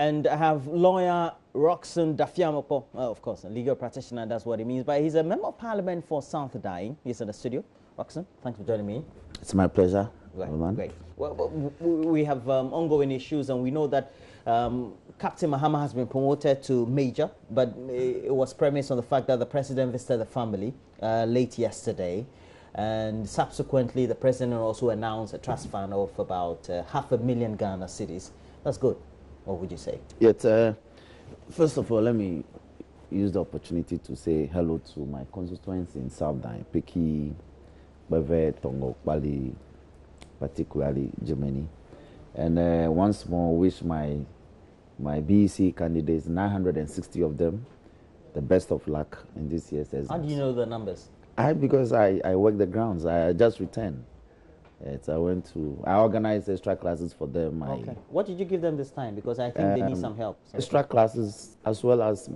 And I have lawyer Roxanne Dafiamopo, of course, a legal practitioner, that's what it means. But he's a member of parliament for South Dying. He's in the studio. Roxanne, thanks for joining me. It's my pleasure. Great. Well, we have ongoing issues, and we know that Captain Mahama has been promoted to major, but it was premised on the fact that the president visited the family late yesterday. And subsequently, the president also announced a trust fund of about 500,000 Ghana cedis. That's good. What would you say? Yet, first of all, let me use the opportunity to say hello to my constituents in South Dying, Peki, Beve, Tongo, Bali, particularly Germany. And once more, wish my BEC candidates, 960 of them, the best of luck in this year's exams. How do you know the numbers? Because I work the grounds. I just returned. I organized extra classes for them. Okay. What did you give them this time? Because I think they need some help. So. Extra classes as well as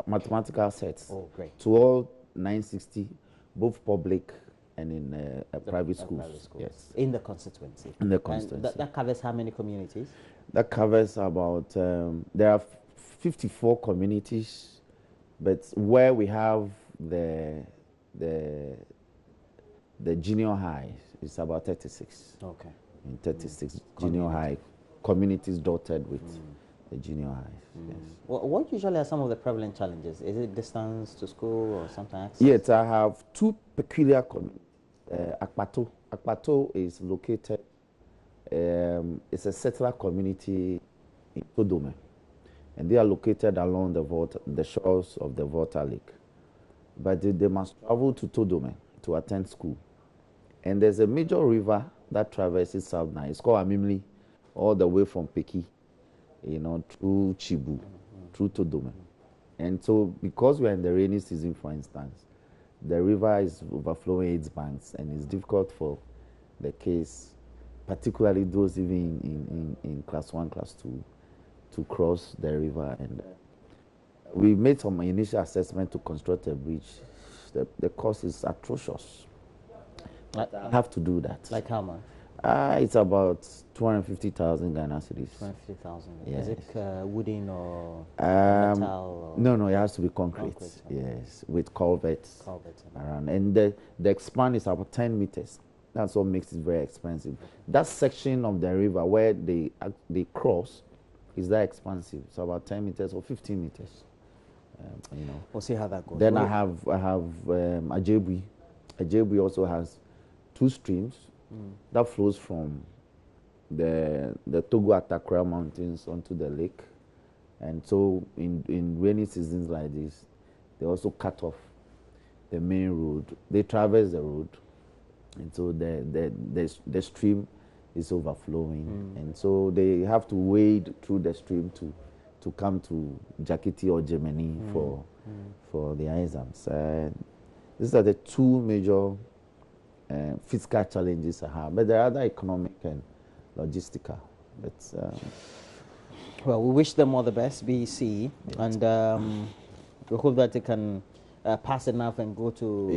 mathematical sets. Oh, great. To all 960, both public and in private schools. Private schools. Yes. In the constituency. In the constituency. And that covers how many communities? That covers about, there are 54 communities, but where we have the junior high, it's about 36. Okay. In 36 junior high communities dotted with the junior highs. Yes. Well, what usually are some of the prevalent challenges? Is it distance to school or something? Access? Yes, I have two peculiar communities. Akpato. Akpato is located, it's a settler community in Todome. And they are located along the shores of the Volta Lake. But they must travel to Todome to attend school. And there's a major river that traverses South Nile. It's called Amimli, all the way from Peki, through Chibu, through Todome. And so, because we're in the rainy season, for instance, the river is overflowing its banks, and it's difficult for the kids, particularly those even in class 1, class 2, to cross the river. And we made some initial assessment to construct a bridge. The cost is atrocious. I have to do that. Like how much? It's about 250,000 Ghana cedis. 250,000. Yes. Is it wooden or metal? Or No, it has to be concrete. Yes, with culverts around. And the span is about 10 meters. That's what makes it very expensive. That section of the river where they cross is that expansive. It's about 10 meters or 15 meters. We'll see how that goes. Then I have Ajebui. Ajebui also has 2 streams that flows from the Togo Atakura Mountains onto the lake. And so in rainy seasons like this, they also cut off the main road. They traverse the road, and so the stream is overflowing. And so they have to wade through the stream to come to Jakiti or Germany for the exams. These are the 2 major fiscal challenges I have, but there are other economic and logistical. But well, we wish them all the best, BEC, and we hope that they can pass enough and go to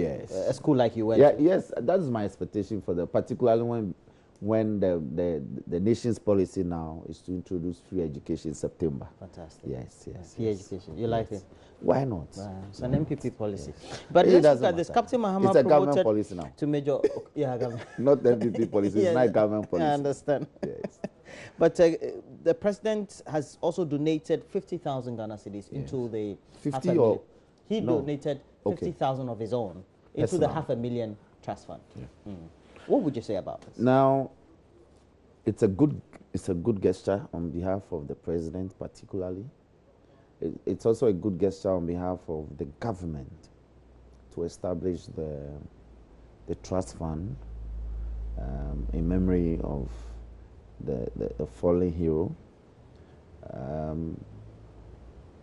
a school like you went to. Yes, that's my expectation for particularly when the nation's policy now is to introduce free education in September. Fantastic. Yes. Free education. You like it? Why not? It's an MPP policy. But let's look at this. Captain Mahama it's a government policy now. To major, government. Not MPP policy. It's not government policy. I understand. Yes. But the president has also donated 50,000 Ghana cedis into the 50 or he donated 50,000 of his own into the 500,000 trust fund. Yeah. What would you say about this? Now, it's a good gesture on behalf of the president, particularly. It's also a good gesture on behalf of the government to establish the trust fund in memory of the fallen hero.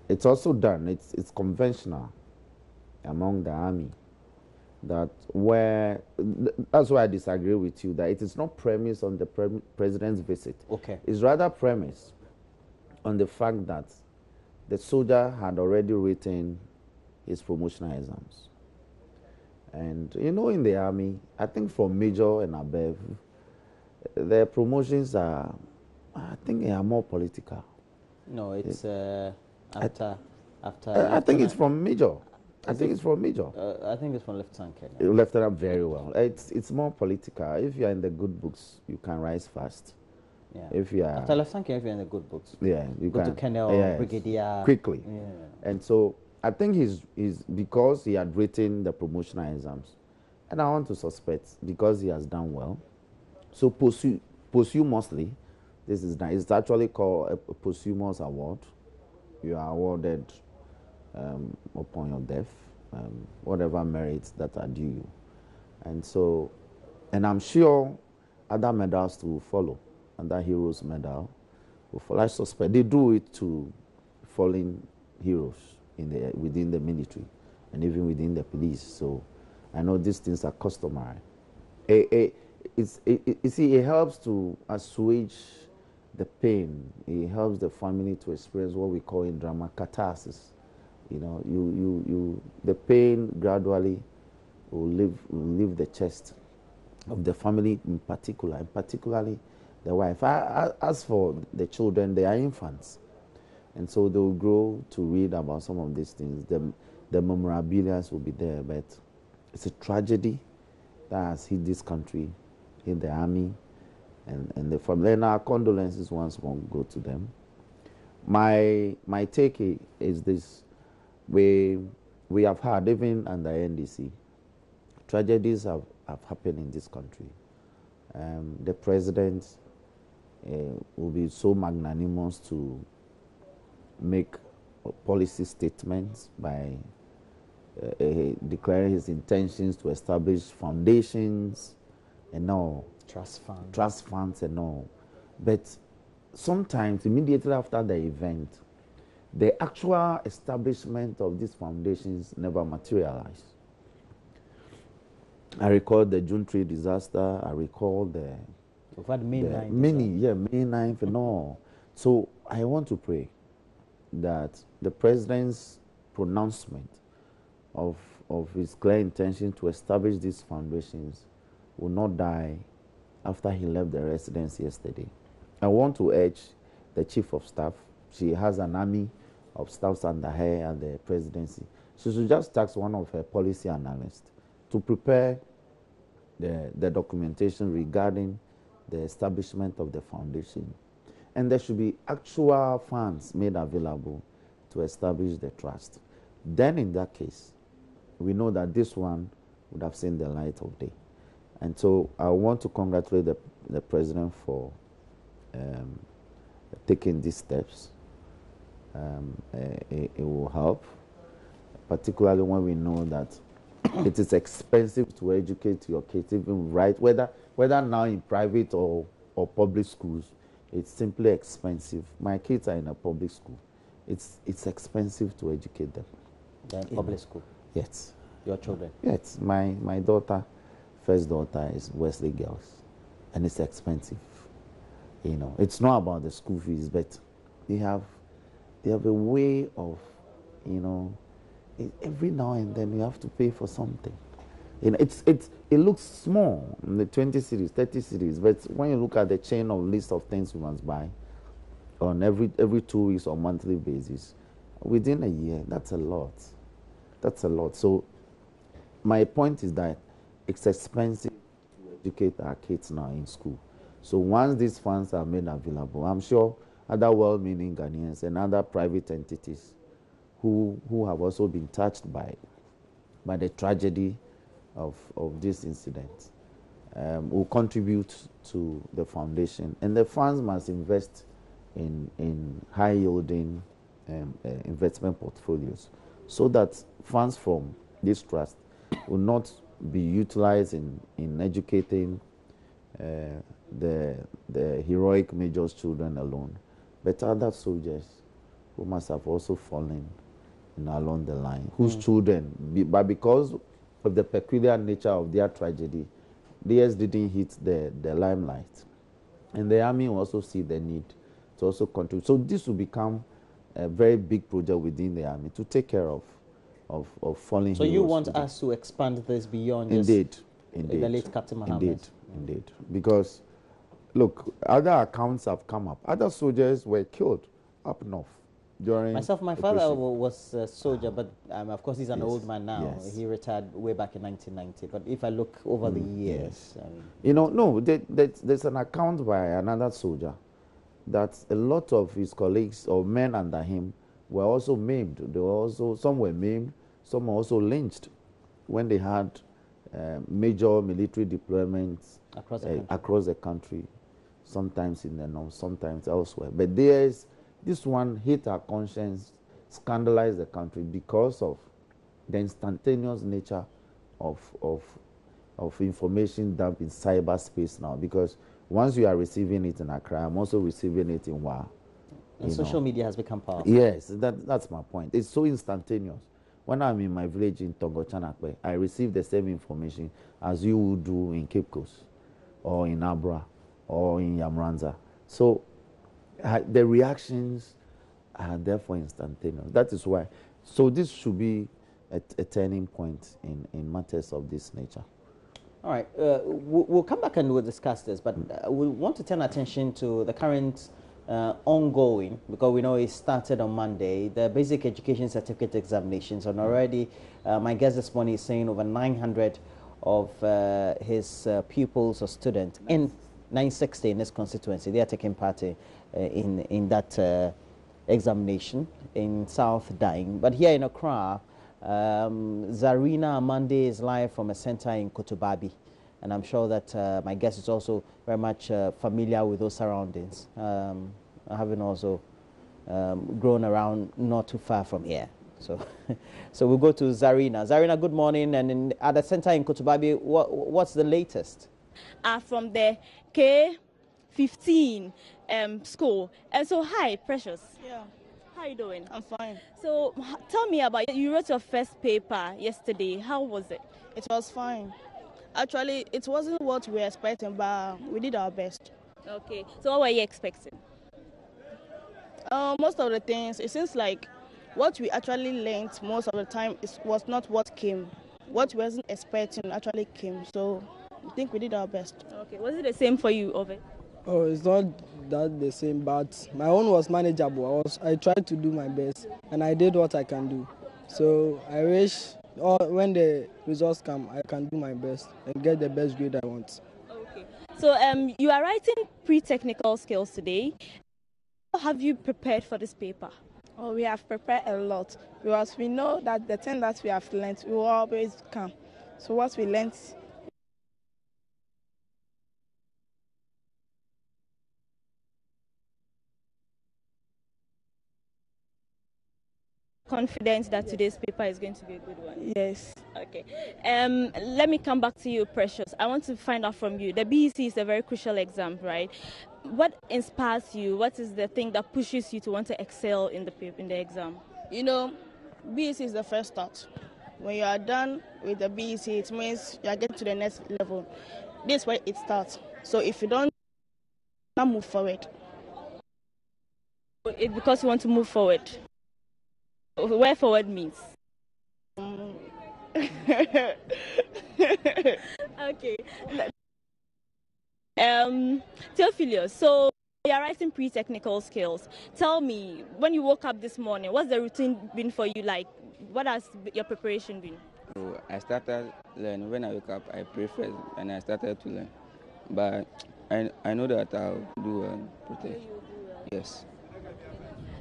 It's also done. It's conventional among the army. That's why I disagree with you, that it is not premised on the president's visit. Okay. It's rather premised on the fact that the soldier had already written his promotional exams. And in the army, I think from major and above, the promotions are, I think they are more political. No, it's after I think it's from Major. I think it's from Major. I think it's from Lieutenant Colonel. Lieutenant, very well. It's more political. If you are in the good books, you can rise fast. Yeah. If you are after Lieutenant Colonel, if you're in the good books, yeah, you go can to Colonel, yes, Brigadier quickly. Yeah. And so I think he's because he had written the promotional exams, and I want to suspect because he has done well. So posthumously, this is nice. It's actually called a posthumous award. You are awarded upon your death, whatever merits that are due you. And so, and I'm sure other medals will follow, other heroes medal will follow. I suspect they do it to fallen heroes within the military and even within the police. So I know these things are customary. You see, it helps to assuage the pain. It helps the family to experience what we call in drama catharsis. You know, the pain gradually will leave the chest of the family in particular, and particularly the wife. As for the children, they are infants, and so they will grow to read about some of these things. The memorabilia will be there, but it's a tragedy that has hit this country, hit the army, and the family. And our condolences once more go to them. My take is this. We have had, even under NDC, tragedies have happened in this country. The president will be so magnanimous to make policy statements by declaring his intentions to establish foundations and all. Trust funds and all. But sometimes, immediately after the event, the actual establishment of these foundations never materialized. I recall the June 3 disaster. I recall We've had May 9th. May 9th and all. So I want to pray that the president's pronouncement of his clear intention to establish these foundations will not die after he left the residence yesterday. I want to urge the chief of staff. She has an army of staffs under her at the presidency. She should just task one of her policy analysts to prepare the documentation regarding the establishment of the foundation. And there should be actual funds made available to establish the trust. Then in that case, we know that this one would have seen the light of day. And so I want to congratulate the president for taking these steps. It will help, particularly when we know that it is expensive to educate your kids, even whether now in private or public schools. It's simply expensive. My kids are in a public school. It's expensive to educate them. They're in public school? Yes. Your children? Yes. My first daughter is Wesley Girls, and it's expensive. You know, it's not about the school fees, but they have a way of, you know, every now and then you have to pay for something. You know, it looks small, the 20 series, 30 series, but when you look at the chain of list of things you must buy on every 2 weeks or monthly basis, within a year, that's a lot. That's a lot. So my point is that it's expensive to educate our kids now in school. So once these funds are made available, I'm sure other well-meaning Ghanaians and other private entities who have also been touched by the tragedy of this incident will contribute to the foundation. And the funds must invest in high-yielding investment portfolios so that funds from this trust will not be utilized in educating the heroic Major's children alone, but other soldiers who must have also fallen along the line, whose children, but because of the peculiar nature of their tragedy, theirs didn't hit the limelight. And the army will also see the need to also contribute. So this will become a very big project within the army to take care of fallen heroes. So you want us to expand this beyond indeed, the late Captain Mohammed? Indeed. Because, look, other accounts have come up. Other soldiers were killed up north during myself. My father was a soldier, but of course he's an old man now. Yes. He retired way back in 1990. But if I look over the years, you know, no, there's an account by another soldier that a lot of his colleagues or men under him were also maimed. They were also, some were maimed, some were also lynched when they had major military deployments across the country, sometimes in the north, sometimes elsewhere. But this one hit our conscience, scandalized the country because of the instantaneous nature of information dump in cyberspace now. Because once you are receiving it in Accra, I'm also receiving it in Wa. And social media has become powerful. Yes, that's my point. It's so instantaneous. When I'm in my village in Tongochanakwe, I receive the same information as you would do in Cape Coast or in Abra or in Yamranza. So the reactions are therefore instantaneous. That is why. So this should be a turning point in matters of this nature. All right, we'll come back and we'll discuss this, but we want to turn attention to the current ongoing, because we know it started on Monday, the basic education certificate examinations. And already my guest this morning is saying over 900 of his pupils or students in 960 in this constituency, they are taking part in that examination in South Dying. But here in Accra, Zarina Amande is live from a center in Kotobabi, and I'm sure that my guest is also very much familiar with those surroundings, having also grown around not too far from here. So, so we'll go to Zarina. Zarina, good morning. And at the center in Kotobabi, what's the latest? From the K15 school. And so, hi, Precious. Yeah. How are you doing? I'm fine. So tell me about, you wrote your first paper yesterday. How was it? It was fine. Actually, it wasn't what we were expecting, but we did our best. Okay. So what were you expecting? Most of the things, it seems like what we actually learned most of the time was not what came. What we wasn't expecting actually came. So I think we did our best. Okay. Was it the same for you, Ove? Oh, it's not that the same, but my own was manageable. I tried to do my best, and I did what I can do. So I wish when the results come, I can do my best and get the best grade I want. Okay. So you are writing pre-technical skills today. How have you prepared for this paper? Oh, we have prepared a lot because we know that the thing that we have learned will always come. So what we learned. Confident that today's paper is going to be a good one? Yes. Okay. Let me come back to you, Precious. I want to find out from you. The BEC is a very crucial exam, right? What inspires you? What is the thing that pushes you to want to excel in the exam? You know, BEC is the first start. When you are done with the BEC, it means you are getting to the next level. This is where it starts. So if you don't move forward. It's because you want to move forward. Where forward means? Okay. Theophilus, so you're writing pre-technical skills. Tell me, when you woke up this morning, what's the routine been for you like? What has your preparation been? So I started learning. When I wake up, I pray first and I started to learn. But I know that I'll do protection. Yes.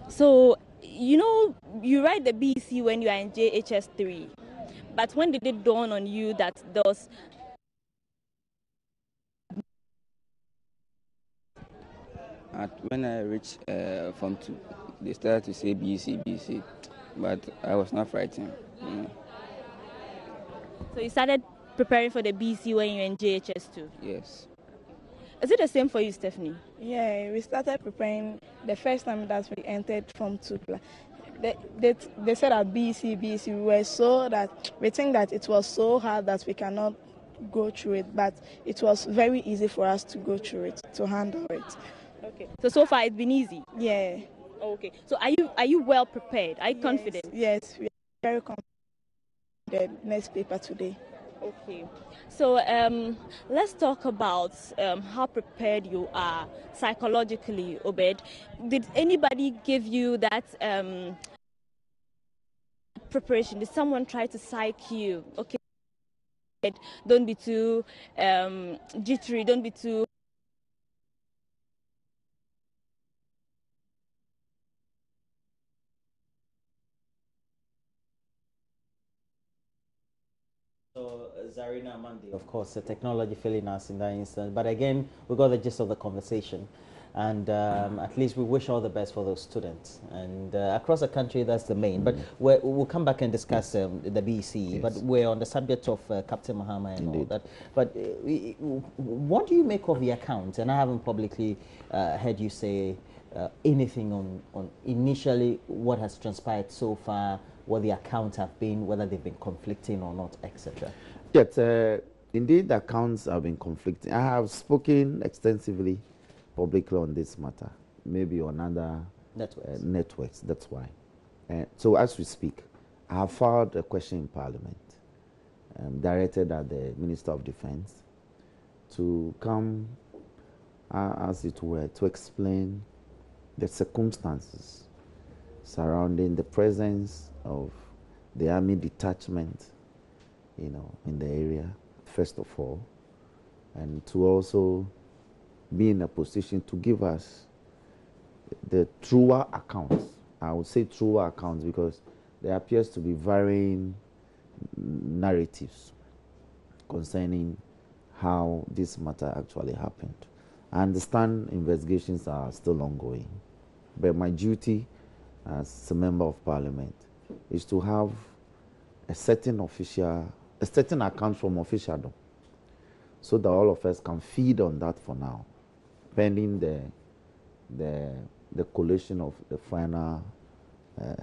So, you know, you write the BC when you are in JHS 3, but when did it dawn on you that there was... When I reached Form 2, they started to say BC, but I was not frightened. So you started preparing for the BC when you were in JHS 2? Yes. Is it the same for you, Stephanie? Yeah, we started preparing the first time that we entered Form 2. They said that BC, we were so that we think that it was so hard that we cannot go through it, but it was very easy for us to go through it, to handle it. Okay. So far it's been easy? Yeah. Okay. So are you well prepared? Are you confident? Yes, we are very confident. The next paper today. Okay, so let's talk about how prepared you are psychologically, Obed. Did anybody give you that preparation? Did someone try to psych you? Okay, don't be too jittery, don't be too. So Zarina Mandi, of course, the technology failing us in that instance. But again, we got the gist of the conversation. And at least we wish all the best for those students. And across the country, that's the main. But we'll come back and discuss the BC. Yes. But we're on the subject of Captain Mahama and all that. But what do you make of the account? And I haven't publicly heard you say anything on initially what has transpired so far, what the accounts have been, whether they've been conflicting or not, etc. Yes, indeed, the accounts have been conflicting. I have spoken extensively publicly on this matter, maybe on other networks. That's why. So as we speak, I have filed a question in Parliament directed at the Minister of Defence to come, as it were, to explain the circumstances surrounding the presence of the army detachment, in the area, first of all, and to also be in a position to give us the truer accounts. I would say truer accounts because there appears to be varying narratives concerning how this matter actually happened. I understand investigations are still ongoing, but my duty as a member of Parliament is to have a certain account from officialdom, so that all of us can feed on that for now, pending the collation of the final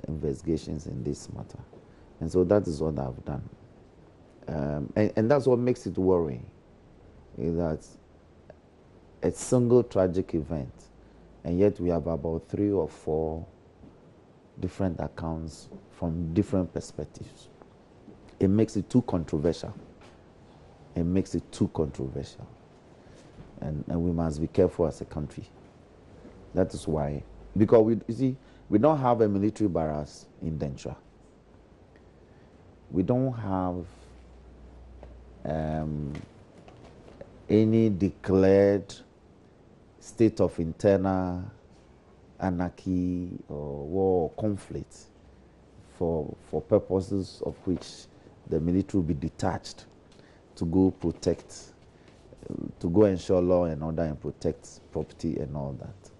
investigations in this matter. And so that is what I've done. And that's what makes it worrying, is that a single tragic event, and yet we have about 3 or 4 different accounts from different perspectives. It makes it too controversial. It makes it too controversial. And we must be careful as a country. That is why, because we don't have a military barracks in Dentra. We don't have any declared state of internal anarchy or war or conflict for purposes of which the military will be detached to go protect, to go ensure law and order and protect property and all that.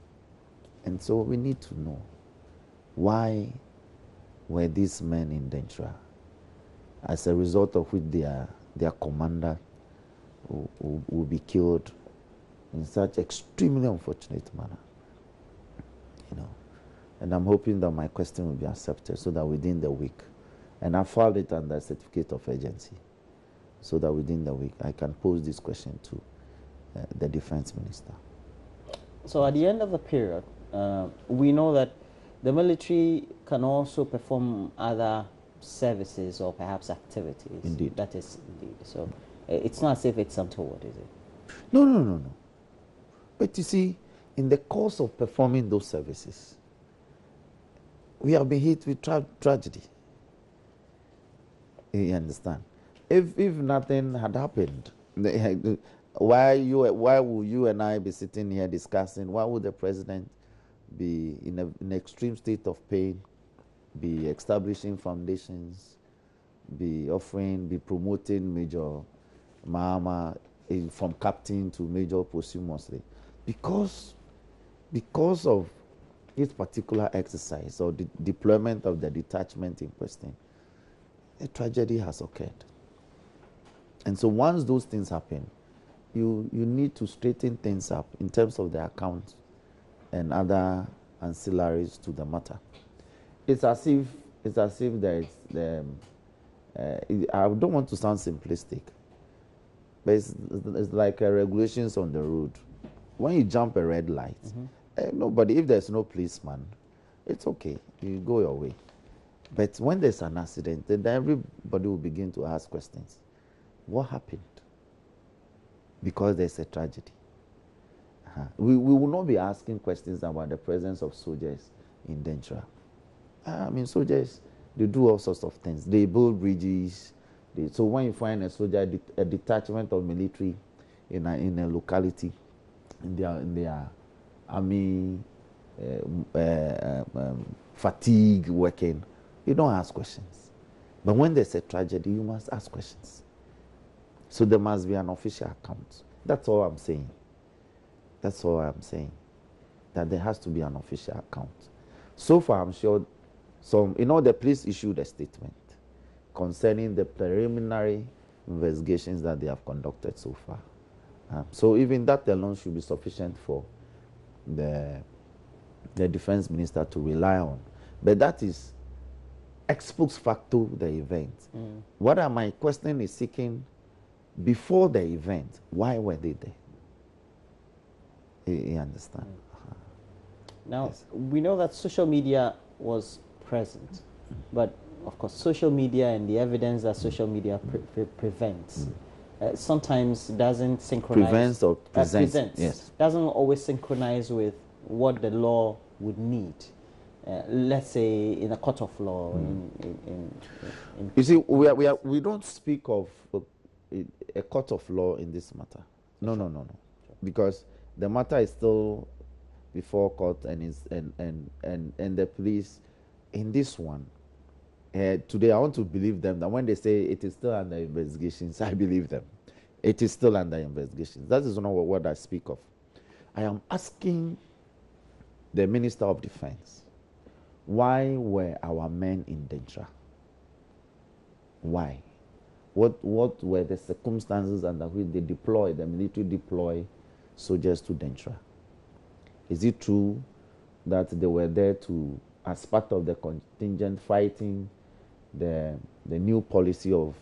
And so we need to know, why were these men in danger, as a result of which their commander will be killed in such extremely unfortunate manner. And I'm hoping that my question will be accepted so that within the week, and I filed it under a certificate of urgency, so that within the week I can pose this question to the defense minister. So at the end of the period, we know that the military can also perform other services or perhaps activities. Indeed. That is indeed. So it's not as if it's untoward, is it? No. But you see, in the course of performing those services, we have been hit with tragedy. You understand? If nothing had happened, why would you and I be sitting here discussing? Why would the president be in an extreme state of pain, be establishing foundations, be promoting Major Mahama from captain to major posthumously? Because of this particular exercise or the deployment of the detachment in question, a tragedy has occurred. And so once those things happen, you need to straighten things up in terms of the accounts and other ancillaries to the matter. It's as if there is I don't want to sound simplistic, but it's like regulations on the road. When you jump a red light, nobody, if there's no policeman, it's okay, you go your way. But when there's an accident, then everybody will begin to ask questions. What happened? Because there's a tragedy. We will not be asking questions about the presence of soldiers in Dentra. I mean, soldiers, they do all sorts of things. They build bridges. So when you find a soldier, a detachment of military in a locality, in their army fatigue working, you don't ask questions. But when there's a tragedy, you must ask questions. So there must be an official account. That's all I'm saying. That's all I'm saying. That there has to be an official account. So far, I'm sure the police issued a statement concerning the preliminary investigations that they have conducted so far. So even that alone should be sufficient for the defense minister to rely on. But that is ex post facto the event. What my question is seeking, before the event, why were they there? You understand? Now, yes. We know that social media was present, but of course, social media and the evidence that social media prevents sometimes doesn't synchronize. Prevents or presents, yes. Doesn't always synchronize with what the law would need. Let's say in a court of law. You see, we don't speak of a court of law in this matter. No. Sure. Because the matter is still before court and the police in this one. Today I want to believe them that when they say it is still under investigations, I believe them. It is still under investigations. That is not what I speak of. I am asking the Minister of Defense, why were our men in danger? Why? What were the circumstances under which the military deploy soldiers to Dentra? Is it true that they were there as part of the contingent fighting the new policy of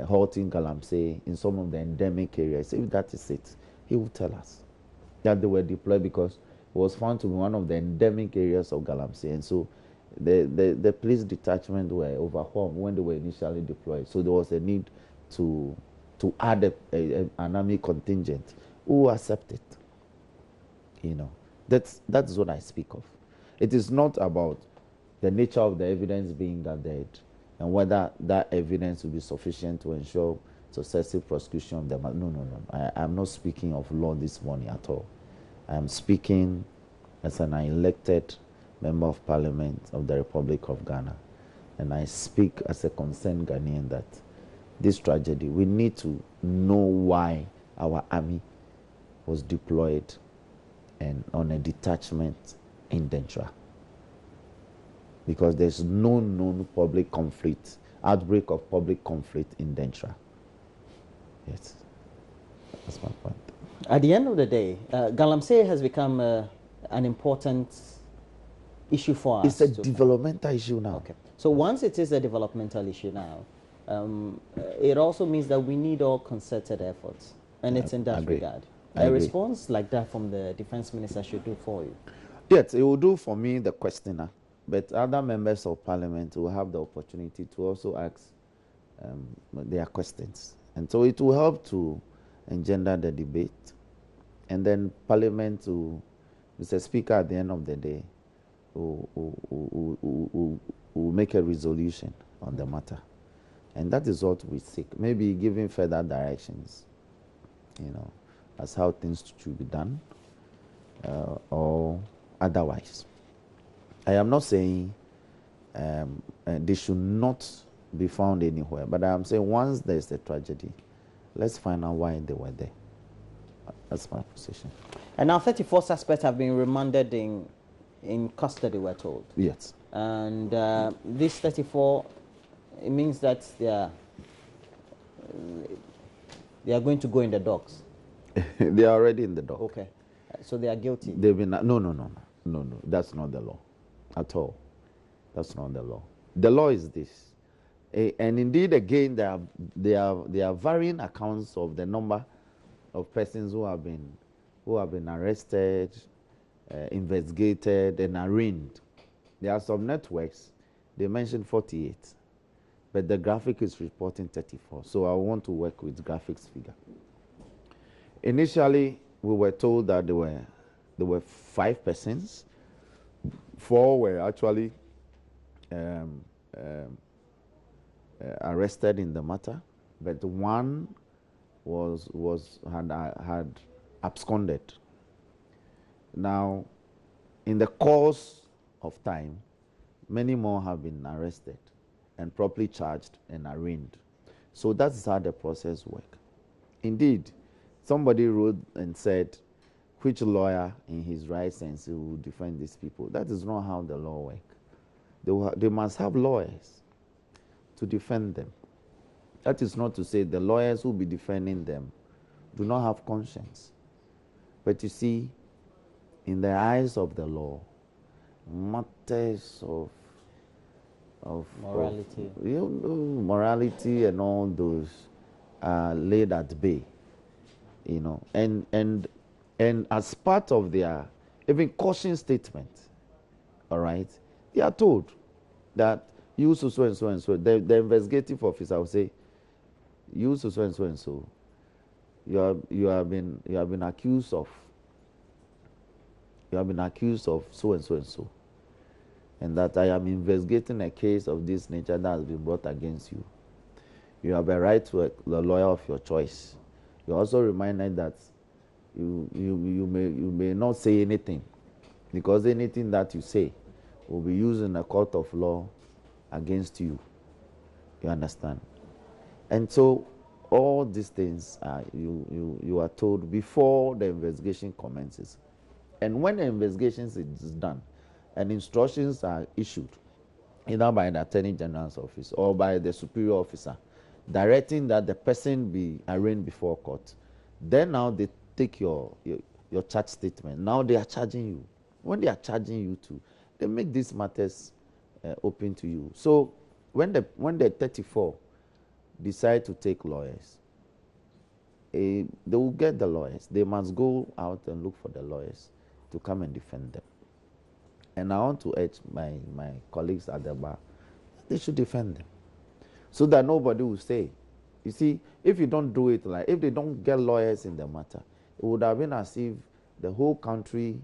halting Galamsey in some of the endemic areas? If that is it, he will tell us that they were deployed because it was found to be one of the endemic areas of Galamsey, and so the police detachment were overwhelmed when they were initially deployed. So there was a need to add an army contingent. Who accept it? That's what I speak of. It is not about the nature of the evidence being gathered and whether that evidence will be sufficient to ensure successive prosecution of them. No. I'm not speaking of law this morning at all. I am speaking as an elected member of Parliament of the Republic of Ghana. And I speak as a concerned Ghanaian that this tragedy, we need to know why our army was deployed and on a detachment in Dentra. Because there's no known outbreak of public conflict in Dentra. Yes, that's my point. At the end of the day, Galamsey has become an important issue for us. It's a developmental issue now. Okay. So once it is a developmental issue now, it also means that we need all concerted efforts, and it's in that regard. A response like that from the defense minister should do for you. Yes, it will do for me, the questioner, but other members of parliament will have the opportunity to also ask their questions. And so it will help to engender the debate. And then parliament will, Mr. Speaker, at the end of the day, will make a resolution on the matter. And that is what we seek. Maybe giving further directions, as how things should be done, or otherwise. I am not saying they should not be found anywhere, but I am saying once there is a tragedy, let's find out why they were there. That's my position. And now 34 suspects have been remanded in custody, we're told. Yes. And these 34, it means that they are going to go in the docks. They are already in the dock. Okay. So they are guilty. They've been no. That's not the law, at all. That's not the law. The law is this, and indeed, again, there are varying accounts of the number of persons who have been arrested, investigated, and arraigned. There are some networks. They mentioned 48. but the graphic is reporting 34. So I want to work with graphics figure. Initially, we were told that there were 5 persons. 4 were actually arrested in the matter, but 1 had absconded. Now, in the course of time, many more have been arrested and properly charged and arraigned. So that's how the process works. Indeed, somebody wrote and said, which lawyer in his right sense will defend these people? That is not how the law works. They must have lawyers to defend them. That is not to say the lawyers who will be defending them do not have conscience. But you see, in the eyes of the law, matters of morality, morality and all those are laid at bay, and as part of their even caution statement, all right, they are told that you so and so and so. The investigative officer will say, you so and so and so. You have been accused of. You have been accused of so and so and so, and that I am investigating a case of this nature that has been brought against you. You have a right to the lawyer of your choice. You're also reminded that you may not say anything, because anything that you say will be used in a court of law against you. You understand? And so all these things you are told before the investigation commences. And when the investigation is done and instructions are issued, either by the Attorney General's office or by the superior officer, directing that the person be arraigned before court, then now they take your charge statement. Now they are charging you. When they are charging you too, they make these matters open to you. So when the 34 decide to take lawyers, they will get the lawyers. They must go out and look for the lawyers to come and defend them. And I want to urge my colleagues at the bar, they should defend them, so that nobody will say. You see, if you don't do it, if they don't get lawyers in the matter, it would have been as if the whole country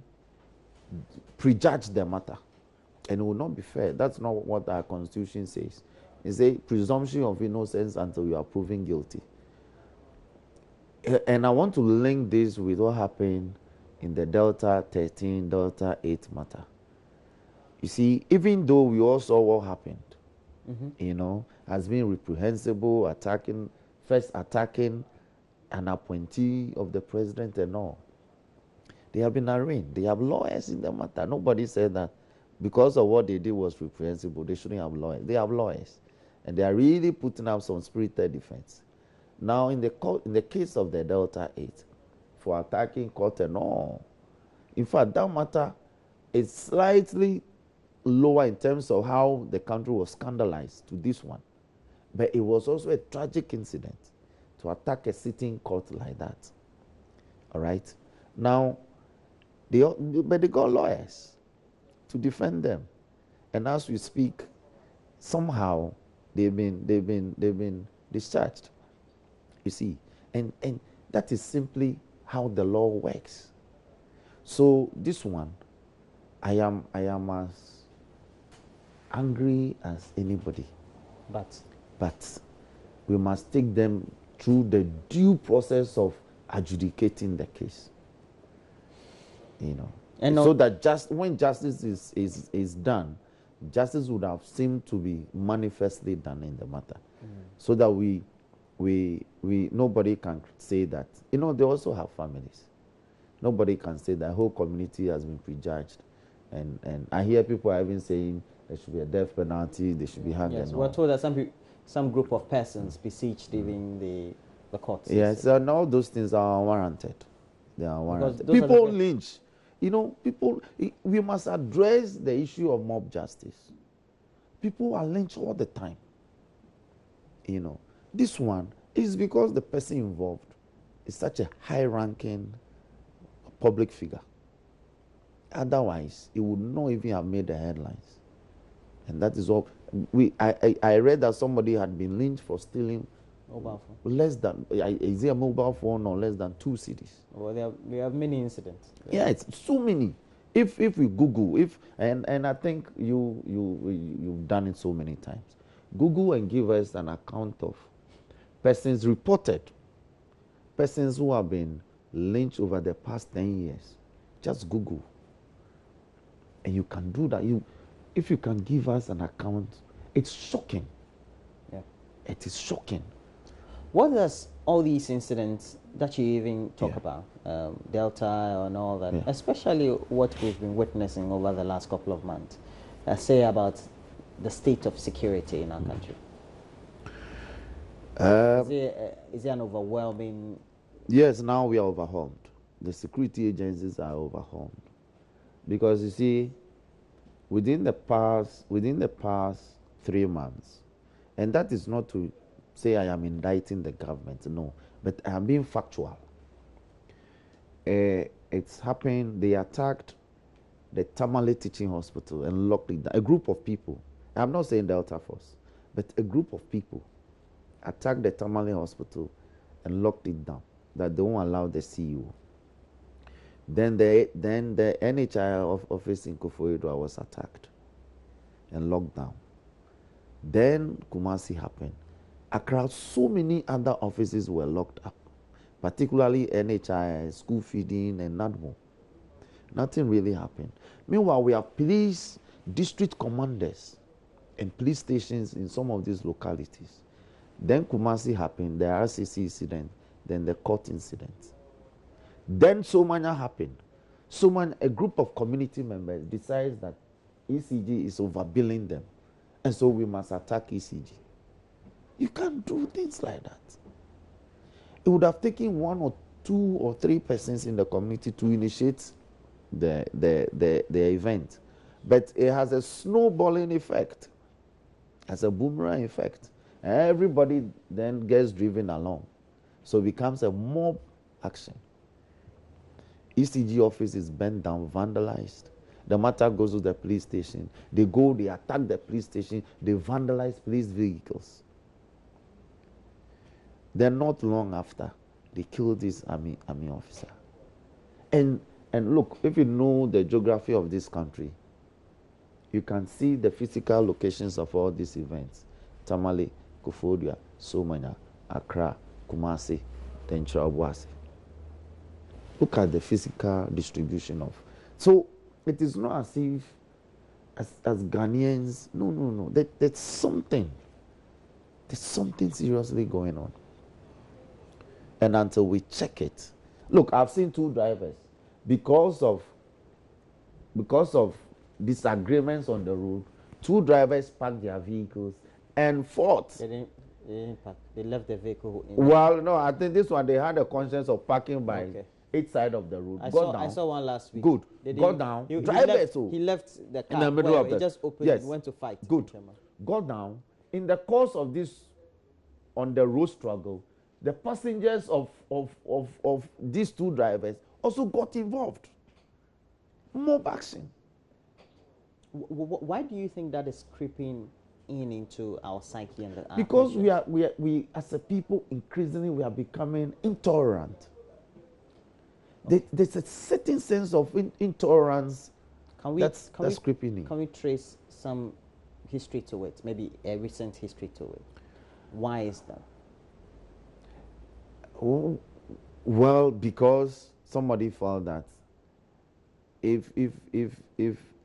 prejudged the matter, and it would not be fair. That's not what our Constitution says. It says presumption of innocence until you are proven guilty. And I want to link this with what happened in the Delta 13, Delta 8 matter. You see, even though we all saw what happened, has been reprehensible, first attacking an appointee of the president and all. They have been arraigned. They have lawyers in the matter. Nobody said that because of what they did was reprehensible, they shouldn't have lawyers. They have lawyers. And they are really putting up some spirited defense. Now, in the case of the Delta 8, for attacking court and all, in fact, that matter is slightly lower in terms of how the country was scandalized to this one. But it was also a tragic incident to attack a sitting court like that. All right? Now, but they got lawyers to defend them. And as we speak, somehow they've been discharged. You see? And that is simply how the law works. So this one, I am as angry as anybody. But we must take them through the due process of adjudicating the case. And so that when justice is done, justice would have seemed to be manifestly done in the matter. So that nobody can say that. They also have families. Nobody can say that whole community has been prejudged. And I hear people are even saying there should be a death penalty, they should be hanged. Yes, we're told that some group of persons besieged even the court system. Yes, and all those things are unwarranted. They are unwarranted. People lynch. We must address the issue of mob justice. People are lynched all the time. This one is because the person involved is such a high-ranking public figure. Otherwise, it would not even have made the headlines. And that is all. I read that somebody had been lynched for stealing Mobile phone. less than, is it a mobile phone or less than 2 cities? Well, we have many incidents. Yeah, it's so many. If we Google, and I think you've done it so many times, Google and give us an account of persons reported, persons who have been lynched over the past 10 years. Just Google, and you can do that. If you can give us an account, it's shocking. Yeah, it is shocking. What does all these incidents that you even talk Yeah. about, Delta and all that, Yeah. especially what we've been witnessing over the last couple of months, say about the state of security in our country? Is it an overwhelming? Yes, now we are overwhelmed. The security agencies are overwhelmed because you see, within the past 3 months, and that is not to say I am indicting the government, no, but I am being factual. It's happened. They attacked the Tamale Teaching Hospital and locked it down. A group of people, I'm not saying Delta Force, but a group of people attacked the Tamale Hospital and locked it down, that they won't allow the CEO. Then the NHI office in Koforidua was attacked and locked down. Then Kumasi happened. Across so many other offices were locked up, particularly NHI, school feeding, and NADMO. Nothing really happened. Meanwhile, we have police district commanders and police stations in some of these localities. Then Kumasi happened, the RCC incident, then the court incident. Then Somanya happened. Somanya, a group of community members decides that ECG is overbilling them, and so we must attack ECG. You can't do things like that. It would have taken 1 or 2 or 3 persons in the community to initiate the event, but it has a snowballing effect, has a boomerang effect. Everybody then gets driven along, so it becomes a mob action. ECG office is burnt down, vandalized. The matter goes to the police station. They go, they attack the police station, they vandalize police vehicles. Then not long after, they killed this army officer. And look, if you know the geography of this country, you can see the physical locations of all these events. Tamale, Koforidua, Somanya, Accra, Kumasi, then Chirabuasi. Look at the physical distribution of. So it is not as if, as Ghanaians, no. There's something seriously going on. And until we check it, look, I've seen 2 drivers, because of disagreements on the road, 2 drivers parked their vehicles and fought. They didn't park. They left the vehicle. Well, no, I think this one, they had a conscience of parking by each side of the road. I down. saw one last week. Good. Got down. Drivers. He left the car in the middle of it just opened. Yes. And went to fight. Good. Got down. In the course of this on the road struggle, the passengers of these 2 drivers also got involved. Mob action. Why do you think that is creeping into our psyche and our because culture? we as a people, increasingly we are becoming intolerant. There's a certain sense of intolerance that's creeping in. Can we trace some history to it? Maybe a recent history to it. Why is that? Oh, well, because somebody felt that if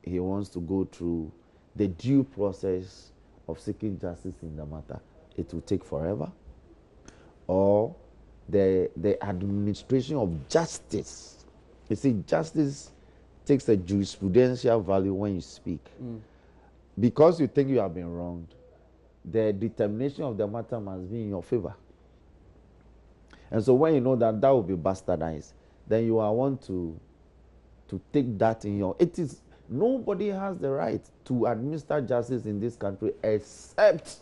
he wants to go through the due process of seeking justice in the matter, it will take forever. Or the administration of justice. You see, justice takes a jurisprudential value when you speak. Because you think you have been wronged, the determination of the matter must be in your favor. And so when you know that will be bastardized, then you are want to take that in your. It is nobody has the right to administer justice in this country except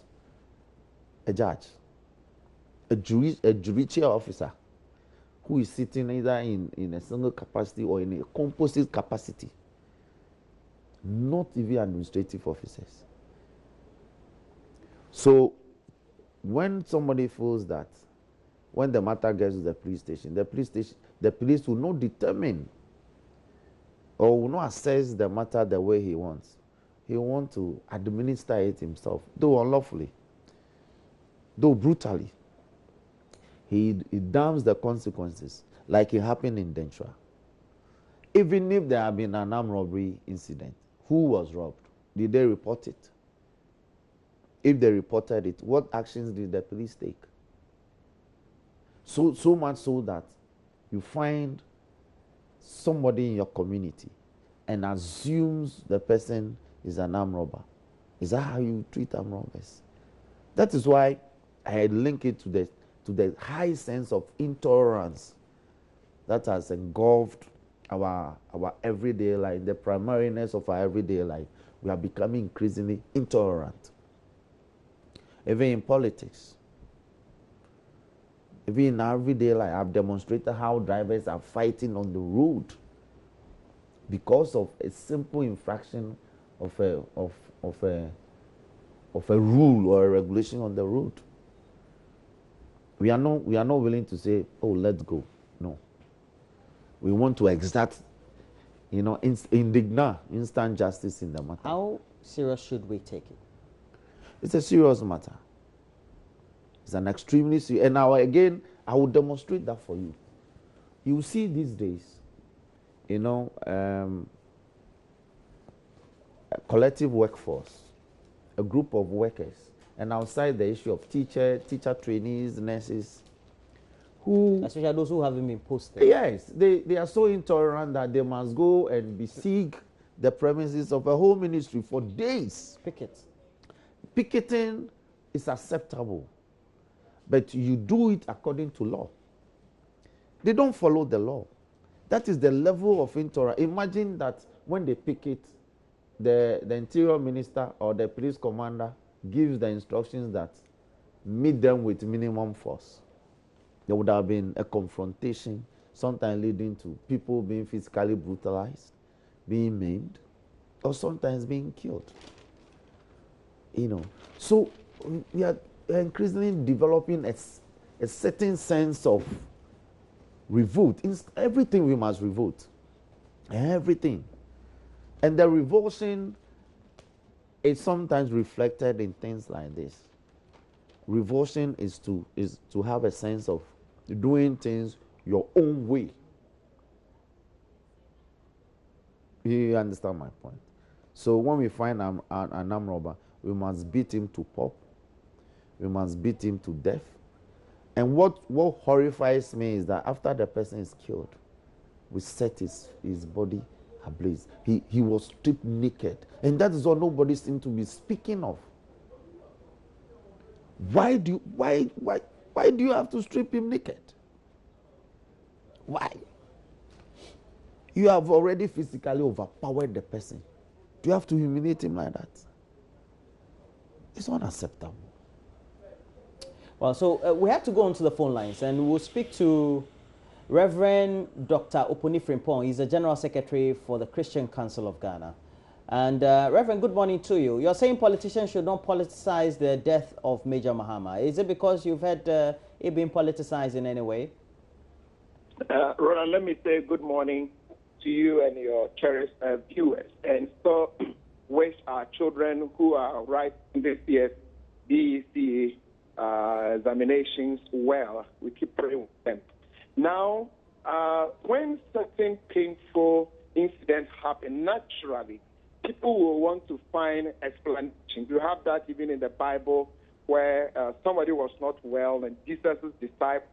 a judge, a judicial officer, who is sitting either in a single capacity or in a composite capacity. Not even administrative officers. So when somebody feels that, when the matter gets to the police will not determine or will not assess the matter the way he wants. He wants to administer it himself, though unlawfully, though brutally. He damns the consequences, like it happened in Dentra. Even if there had been an armed robbery incident, who was robbed? Did they report it? If they reported it, what actions did the police take? So much so that you find somebody in your community and assumes the person is an armed robber. Is that how you treat armed robbers? That is why I link it to the high sense of intolerance that has engulfed our everyday life, the primariness of our everyday life. We are becoming increasingly intolerant. Even in politics, even in our everyday life, I've demonstrated how drivers are fighting on the road because of a simple infraction of a rule or a regulation on the road. We are not willing to say, oh, let's go. No. We want to exact, instant justice in the matter. How serious should we take it? It's a serious matter. It's an extremely serious. And now again, I will demonstrate that for you. You see these days, a collective workforce, a group of workers, and outside the issue of teacher trainees, nurses, who... Especially those who haven't been posted. Yes, they are so intolerant that they must go and besiege the premises of a whole ministry for days. Picketing is acceptable, but you do it according to law. They don't follow the law. That is the level of intolerance. Imagine that when they picket, the interior minister or the police commander gives the instructions that meet them with minimum force. There would have been a confrontation, sometimes leading to people being physically brutalized, being maimed, or sometimes being killed. So we are increasingly developing a certain sense of revolt. In everything we must revolt. Everything. And the revulsion is sometimes reflected in things like this. Revulsion is to have a sense of doing things your own way. You understand my point? So when we find an armed robber, we must beat him to pulp. We must beat him to death. And what horrifies me is that after the person is killed, we set his body ablaze. He was stripped naked. And that is what nobody seems to be speaking of. Why do you have to strip him naked? Why? You have already physically overpowered the person. Do you have to humiliate him like that? It's unacceptable. Well, so we have to go onto the phone lines, and we'll speak to Reverend Dr. Oponi Frimpong. He's the General Secretary for the Christian Council of Ghana. And Reverend, good morning to you. You're saying politicians should not politicize the death of Major Mahama. Is it because you've had it being politicized in any way? Roland, let me say good morning to you and your cherished viewers. And so wish our children who are writing this year's BEC examinations well. We keep praying with them. Now, when certain painful incidents happen, naturally, people will want to find explanations. You have that even in the Bible where somebody was not well and Jesus' disciples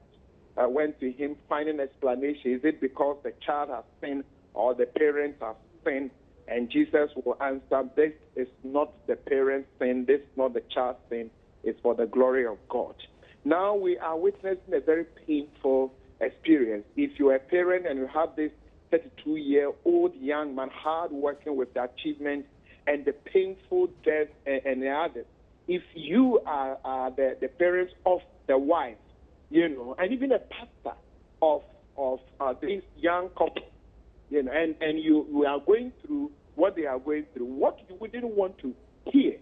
went to him finding explanation. Is it because the child has sinned or the parents have sinned? And Jesus will answer, this is not the parent's sin, this is not the child's sin, it's for the glory of God. Now we are witnessing a very painful experience. If you're a parent and you have this 32-year-old young man hard working with the achievement and the painful death and the others, if you are the parents of the wife, and even a pastor of this young couple, and you are going through what they are going through, what you wouldn't want to hear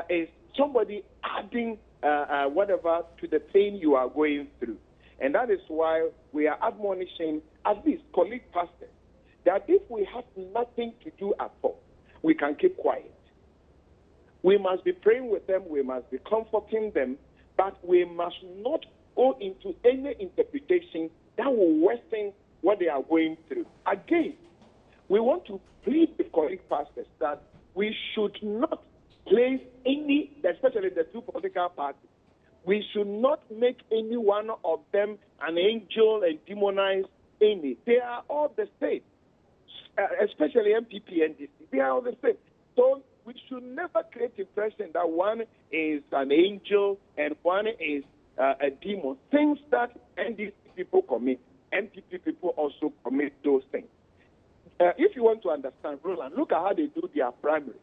is somebody adding whatever to the pain you are going through. And that is why we are admonishing at least colleague pastors that if we have nothing to do at all, we can keep quiet. We must be praying with them, we must be comforting them, but we must not go into any interpretation that will worsen what they are going through. Again, we want to plead with colleague pastors that we should not place any, especially the two political parties, we should not make any one of them an angel and demonize any. They are all the same, especially MPP and DC. They are all the same. So we should never create the impression that one is an angel and one is a demon. Things that NDC people commit, MPP people also commit those things. If you want to understand, Roland, look at how they do their primaries.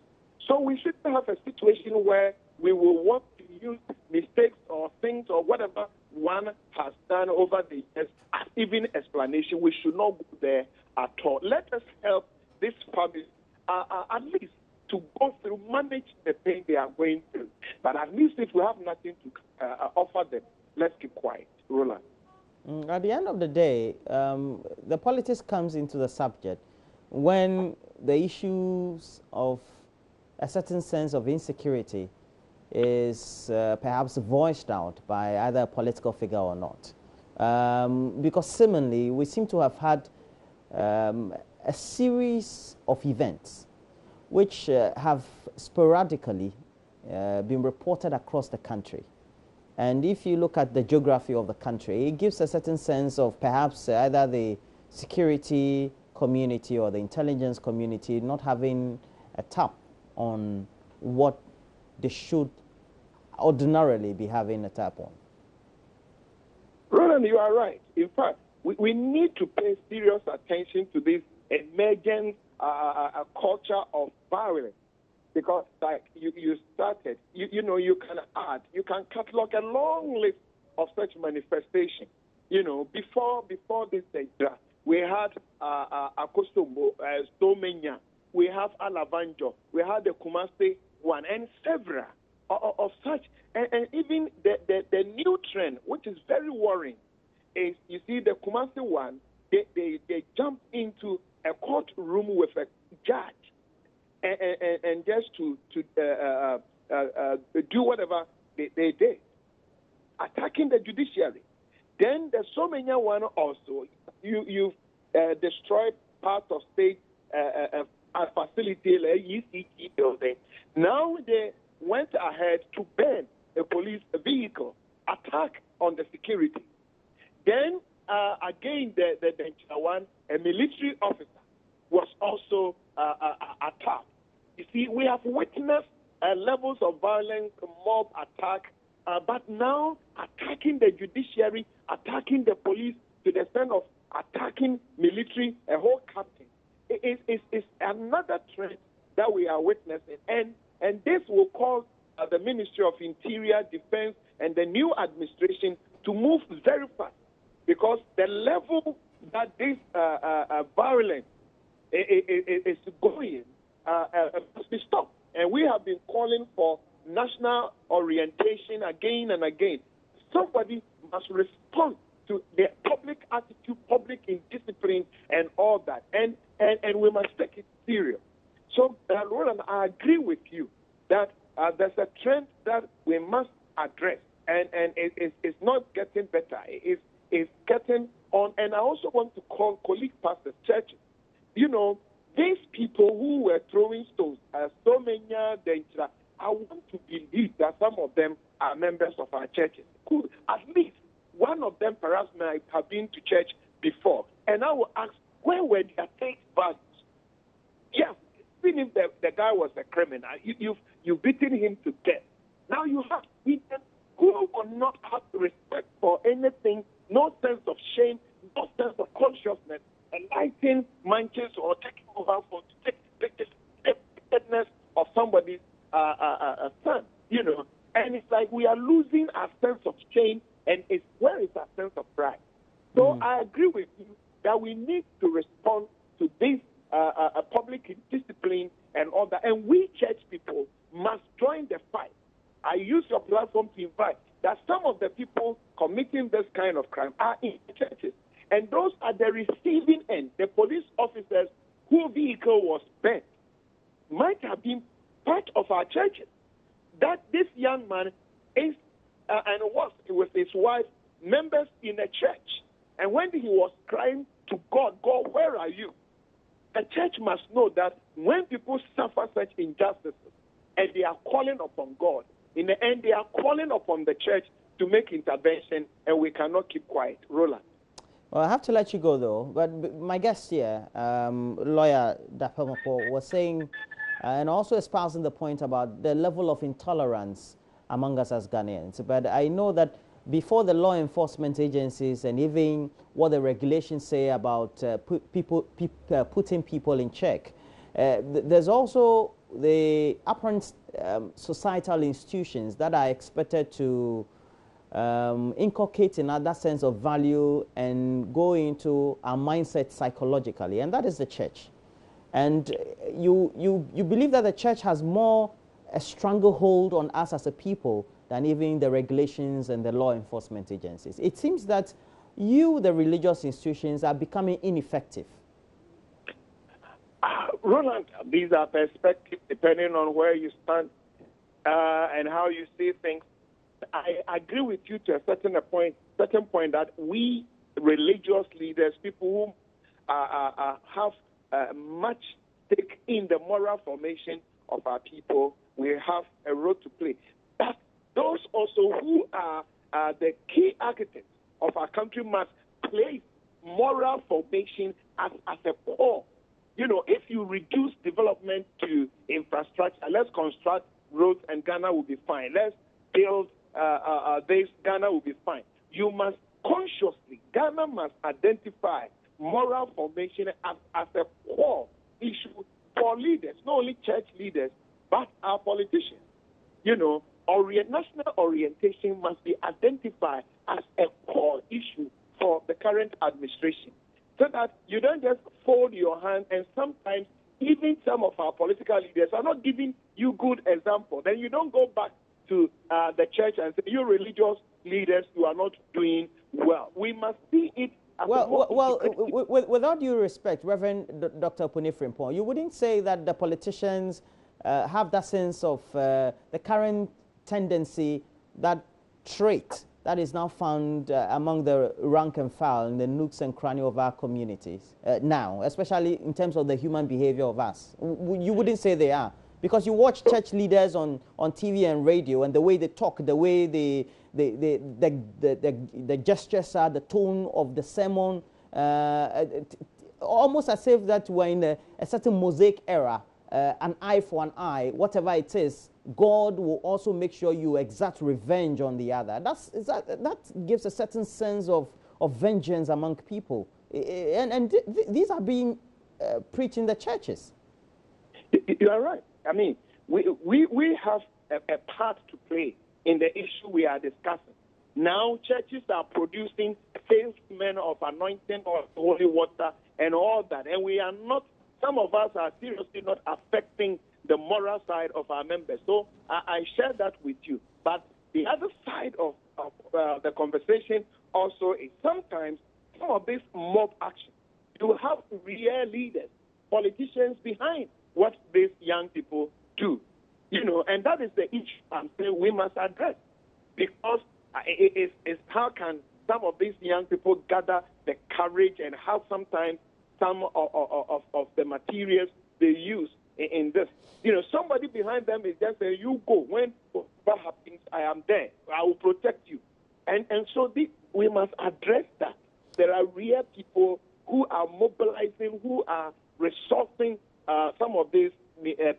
So we shouldn't have a situation where we will want to use mistakes or things or whatever one has done over the years as even explanation. We should not go there at all. Let us help this family at least to go through, manage the pain they are going through. But at least if we have nothing to offer them, let's keep quiet. Roland. At the end of the day, the politics comes into the subject when the issues of a certain sense of insecurity is perhaps voiced out by either a political figure or not. Because similarly, we seem to have had a series of events which have sporadically been reported across the country. And if you look at the geography of the country, it gives a certain sense of perhaps either the security community or the intelligence community not having a tap on what they should ordinarily be having a tap on. Roland, you are right. In fact, we need to pay serious attention to this emergent culture of violence. Because, like you started, you know, you can add, you can catalog a long list of such manifestations. You know, before this data, we had Akosombo, Stomenya, we have Alavanjo, we had the Kumasi one, and several of such. And even the new trend, which is very worrying, is you see the Kumasi one, they jump into a courtroom with a judge. And just to do whatever they did, attacking the judiciary. Then the Somenya one also, you destroyed part of state facility, like ECT building. Now they went ahead to burn a police vehicle, attack on the security. Then again, the one, a military officer was also attacked. You see, we have witnessed levels of violence, mob attack, but now attacking the judiciary, attacking the police to the extent of attacking military, a whole captain. It's another trend that we are witnessing. And this will cause the Ministry of Interior, Defense, and the new administration to move very fast, because the level that this violence is going must be stopped. And we have been calling for national orientation again and again. Somebody must respond to the public attitude, public indiscipline, and all that. And we must take it serious. So, Roland, I agree with you that there's a trend that we must address, and it's not getting better. It's getting on. And I also want to call colleague pastors, churches. You know, these people who were throwing stones, so many, I want to believe that some of them are members of our churches. Could at least one of them perhaps might have been to church before. And I will ask, where were their faith values? Yeah, even if the guy was a criminal, you've beaten him to death. Now you have people who will not have respect for anything, no sense of shame, no sense of consciousness, and lighting manches or taking over for to take the wickedness of somebody's son, you know. And it's like we are losing our sense of shame, and where is our sense of pride? So I agree with you that we need to respond to this public discipline and all that. And we church people must join the fight come to invite that some of the people committing this kind of crime are in churches. And those at the receiving end, the police officers whose vehicle was burnt, might have been part of our churches. That this young man is and was with his wife members in a church. And when he was crying to God, God, where are you? The church must know that when people suffer such injustices and they are calling upon God, in the end they are calling upon the church to make intervention, and we cannot keep quiet. Roland. Well, I have to let you go, though. But my guest here, lawyer Dapamapo, was saying and also espousing the point about the level of intolerance among us as Ghanaians. But I know that before the law enforcement agencies and even what the regulations say about putting people in check, there's also the apparent societal institutions that are expected to inculcate in that sense of value and go into our mindset psychologically, and that is the church. And you believe that the church has a stronger hold on us as a people than even the regulations and the law enforcement agencies. It seems that the religious institutions, are becoming ineffective. Roland, these are perspectives depending on where you stand and how you see things. I agree with you to a certain point that we religious leaders, people who have much stake in the moral formation of our people, we have a role to play. But those also who are the key architects of our country must place moral formation as a core. You know, if you reduce development to infrastructure, let's construct roads and Ghana will be fine. Let's build this, Ghana will be fine. You must consciously, Ghana must identify moral formation as a core issue for leaders, not only church leaders, but our politicians. You know, national orientation must be identified as a core issue for the current administration, so that you don't just fold your hand, and sometimes even some of our political leaders are not giving you good example. Then you don't go back to the church and say, you religious leaders, you are not doing well. We must see it as with all due respect, Reverend Dr. Punifrimpong, you wouldn't say that the politicians have that sense of the current tendency, that trait that is now found among the rank and file in the nooks and crannies of our communities now, especially in terms of the human behavior of us. You wouldn't say they are. Because you watch church leaders on TV and radio, and the way they talk, the way the gestures are, the tone of the sermon, almost as if that we're in a certain Mosaic era, an eye for an eye, whatever it is, God will also make sure you exact revenge on the other. That gives a certain sense of vengeance among people. And these are being preached in the churches. You are right. I mean, we have a part to play in the issue we are discussing. Now, churches are producing salesmen of anointing or holy water and all that. And we are not, some of us are seriously not affecting the moral side of our members. So I share that with you. But the other side of the conversation also is sometimes some of this mob action. You have real leaders, politicians behind what these young people do, you know, and that is the issue I'm saying we must address, because it's how can some of these young people gather the courage and how sometimes some of the materials they use in this. You know, somebody behind them is just saying, you go, when what happens, I am there, I will protect you. And so we must address that. There are real people who are mobilizing, who are resourcing some of this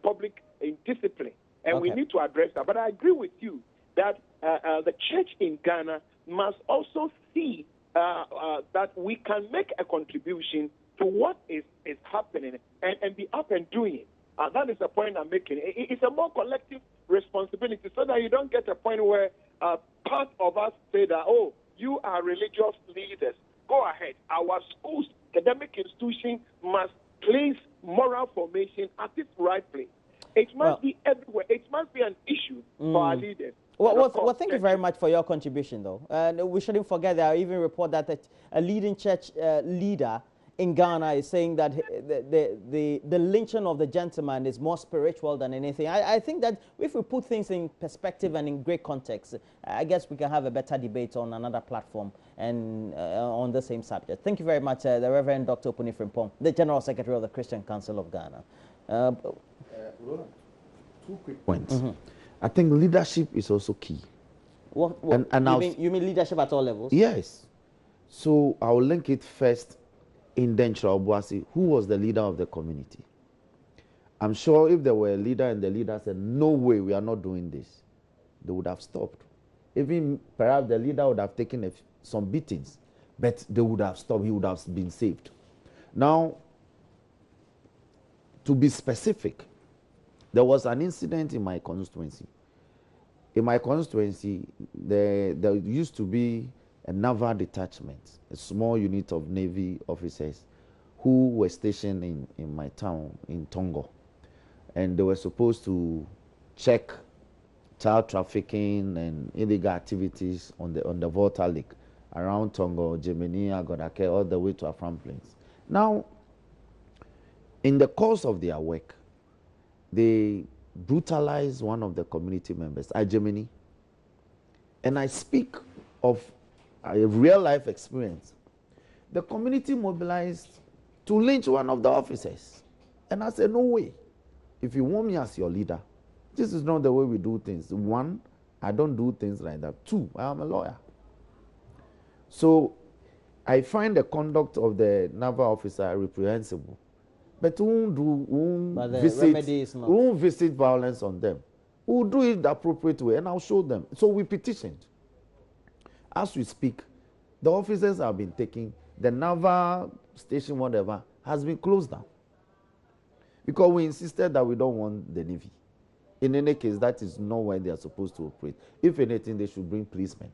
public discipline, and we need to address that. But I agree with you that the church in Ghana must also see that we can make a contribution to what is happening and be up and doing it. That is the point I'm making. It's a more collective responsibility, so that you don't get a point where part of us say that, oh, you are religious leaders, go ahead. Our schools, academic institutions must place moral formation at its right place. It must be everywhere. It must be an issue for our leaders. Well, thank you very much for your contribution, though. And we shouldn't forget that I even report that a leading church leader in Ghana is saying that the lynching of the gentleman is more spiritual than anything. I think that if we put things in perspective and in great context, I guess we can have a better debate on another platform and on the same subject. Thank you very much, the Reverend Dr. Opuni Frimpong, the General Secretary of the Christian Council of Ghana. Roland, 2 quick points. I think leadership is also key. You mean leadership at all levels? Yes. So I'll link it first in Denchra Obuasi, who was the leader of the community. I'm sure if there were a leader and the leader said, no way, we are not doing this, they would have stopped. Even perhaps the leader would have taken some beatings, but they would have stopped. He would have been saved. Now, to be specific, there was an incident in my constituency. In my constituency, there used to be a naval detachment, a small unit of Navy officers who were stationed in my town, in Tongo. And they were supposed to check child trafficking and illegal activities on the Volta Lake around Tongo, Gemini, Agodake, all the way to Afram Plains. Now, in the course of their work, they brutalized one of the community members, Gemini. And I speak of a real-life experience. The community mobilized to lynch one of the officers. And I said, no way. If you want me as your leader, this is not the way we do things. 1, I don't do things like that. 2, I am a lawyer. So I find the conduct of the naval officer reprehensible. But we won't visit violence on them. We'll do it the appropriate way, and I'll show them. So we petitioned. As we speak, the officers have been taken. The naval station, whatever, has been closed down. Because we insisted that we don't want the Navy. In any case, that is not where they are supposed to operate. If anything, they should bring policemen.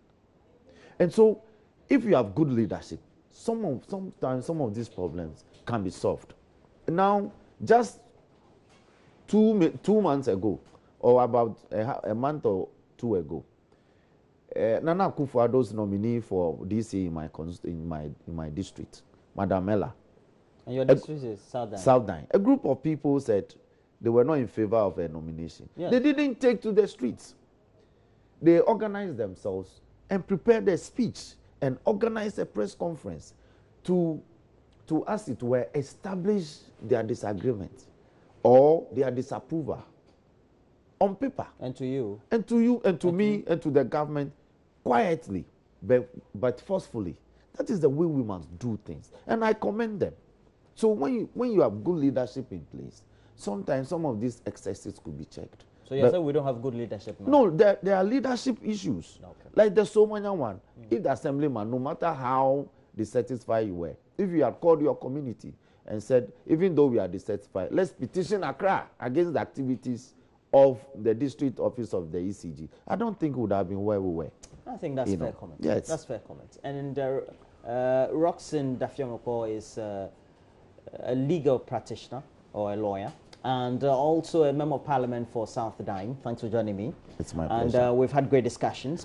And so, if you have good leadership, sometimes some of these problems can be solved. Now, just two months ago, or about a month or 2 ago, Nana Akufo-Addo's nominee for DC in my district, Madam Ella. And your district is Southern. Southern. A group of people said they were not in favor of a nomination. Yes. They didn't take to the streets. They organized themselves and prepared a speech and organized a press conference to as it were, establish their disagreement or their disapproval on paper. And to you. And to you, and to me, and to the government, quietly, but forcefully. That is the way we must do things. And I commend them. So when you have good leadership in place, sometimes some of these excesses could be checked. So you're saying we don't have good leadership now? No, there are leadership issues. Okay. Like the Somanya one. If the assemblyman, no matter how dissatisfied you were, if you had called your community and said, even though we are dissatisfied, let's petition Accra against the activities of the district office of the ECG, I don't think it would have been where we were. I think that's fair comment. Yes. That's fair comment. And Roxanne Dafiamoko is a legal practitioner or a lawyer, and also a member of parliament for South Dime. Thanks for joining me. It's my pleasure. And we've had great discussions.